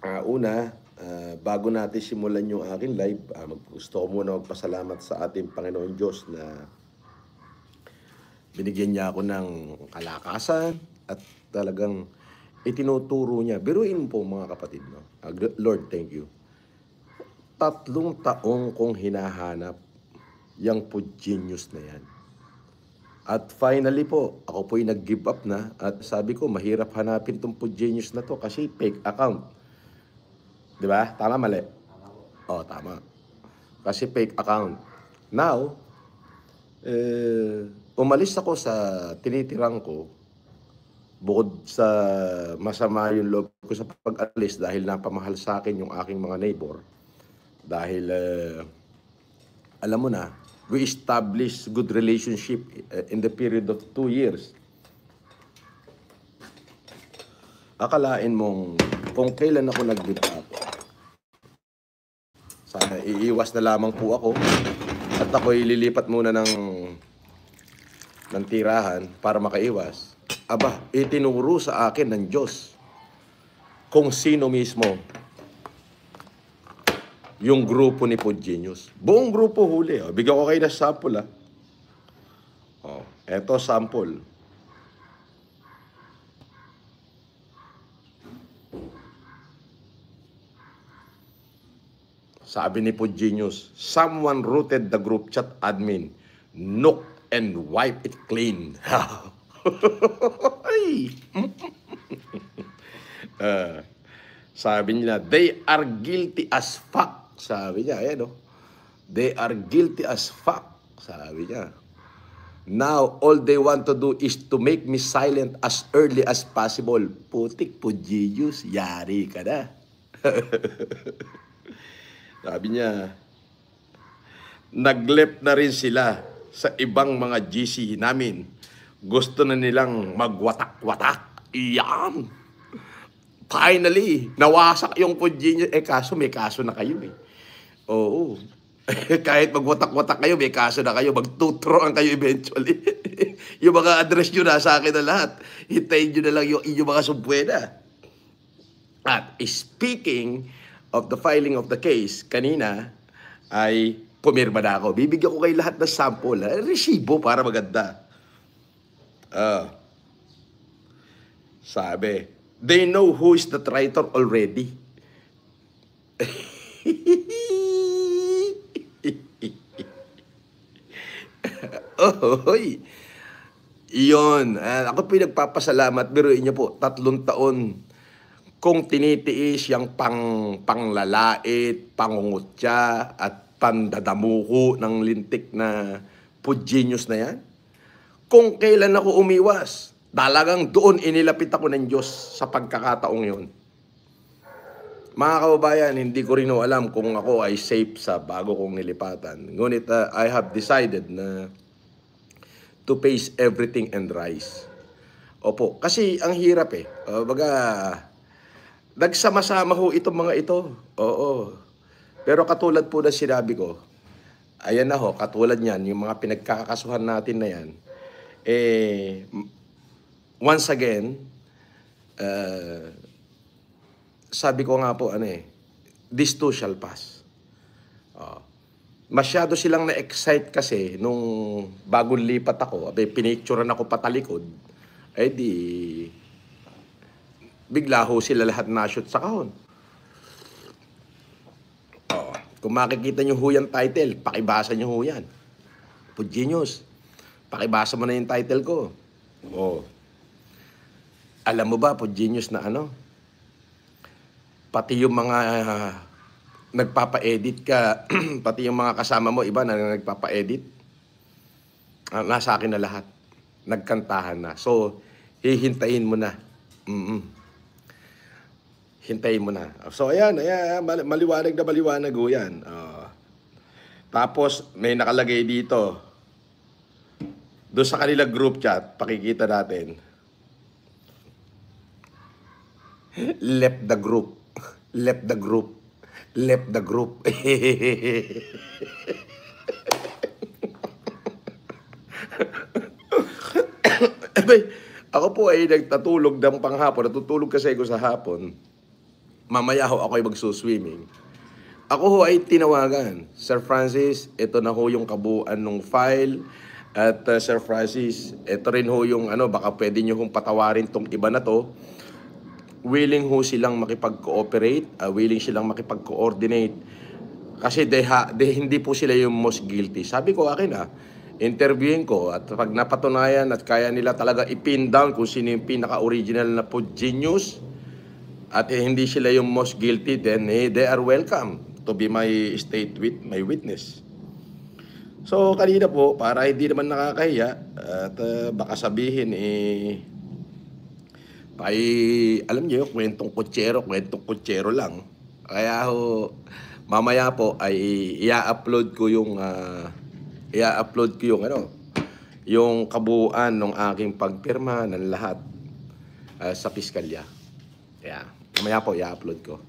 Una, bago natin simulan yung aking live, gusto ko muna magpasalamat sa ating Panginoon Diyos na binigyan niya ako ng kalakasan at talagang itinuturo niya. Biruin po mga kapatid, no? Lord, thank you. 3 taong kong hinahanap yung po genius na yan. At finally po, ako po'y nag-give up na at sabi ko, mahirap hanapin itong po genius na to kasi fake account. Di ba? Tama, mali? Oh, tama. Kasi fake account. Now, umalis ako sa tinitirang ko bukod sa masama yung loob ko sa pag-alis dahil napamahal sa akin yung aking mga neighbor. Dahil, alam mo na, we established good relationship in the period of 2 years. Akalain mong kung kailan ako nag-give up, sana iiwas na lamang po ako at ako'y lilipat muna ng tirahan para makaiwas. Aba, itinuro sa akin ng Diyos kung sino mismo yung grupo ni Pod Genius. Buong grupo huli. Oh. Bigyan ko kayo ng sample. Oh, eto sample. Sabi ni Pod Genius, someone routed the group chat admin. Nook and wipe it clean. Sabi nila, they are guilty as fuck. Sabi niya, ayan o. They are guilty as fuck. Sabi niya. Now, all they want to do is to make me silent as early as possible. Putik po, Genius, yari ka na. Sabi niya, nag-left na rin sila sa ibang mga GC namin. Gusto na nilang magwatak-watak. Iyan. Finally, nawasak yung Pod Genius. Kaso may kaso na kayo eh. Oo. Kahit magwatak-watak kayo, may kaso na kayo. Magtutroan kayo eventually. Yung mga address nyo na sa akin na lahat. Hintayin nyo na lang yung inyong mga subwena. At speaking of the filing of the case, kanina ay pumirma na ako. Bibigyan ko kayo lahat ng sample. Resibo para maganda. Sabi, they know who is the traitor already. Oy. Iyon. Ako pinagpapasalamat. Biruin niyo po, 3 taon kung tinitiis yung panglalait, pangungutya, at pandadamuko ng lintik na Pod Genius na yan. Kung kailan ako umiwas, talagang doon inilapit ako ng Diyos sa pagkakataong yun. Mga kababayan, hindi ko rin alam kung ako ay safe sa bago kong nilipatan. Ngunit I have decided na to face everything and rise. Opo, kasi ang hirap eh. Nagsama-sama ho itong mga ito. Oo. Pero katulad po na sinabi ko, ayan na ho, katulad niyan, yung mga pinagkakasuhan natin na yan, once again, sabi ko nga po, this too shall pass. Masyado silang na-excite kasi nung bagong lipat ako, pinicturean ako patalikod, di bigla ho sila lahat na-shoot sa kahon. Kung makikita nyo ho yung title, pakibasa nyo ho yan. Pod Genius, pakibasa mo na yung title ko. Alam mo ba, Pod Genius, na pati yung mga nagpapa-edit ka, pati yung mga kasama mo, iba na nagpapa-edit, nasa akin na lahat. Nagkantahan na. So, hihintayin mo na. Hintayin mo na. So, ayan, maliwanag na maliwanag ho yan. Tapos, may nakalagay dito. Doon sa kanila group chat, pakikita natin. Left the group. Left the group. Left the group. Ako po ay nagtatulog ng panghapon. Natutulog kasi ako sa hapon. mamaya ho ako ay magsuswimming. Ako ho ay tinawagan, Sir Francis, ito na ho yung kabuuan ng file. At Sir Francis, ito rin ho yung baka pwede nyo hong patawarin tong iba na to. Willing ho silang makipag-cooperate, willing silang makipag-coordinate. Kasi hindi po sila yung most guilty. Sabi ko akin interviewin ko at pag napatunayan at kaya nila talaga ipin down kung sino yung pinaka-original na po genius at hindi sila yung most guilty, then they are welcome to be my my witness. So kanina po, para hindi naman nakakahiya at baka sabihin alam niyo, kwentong kutsero lang. Kaya ho, mamaya po ay i-upload ko yung yung kabuuan ng aking pagpirma ng lahat sa piskalya. Yeah. Mamaya po i-upload ko.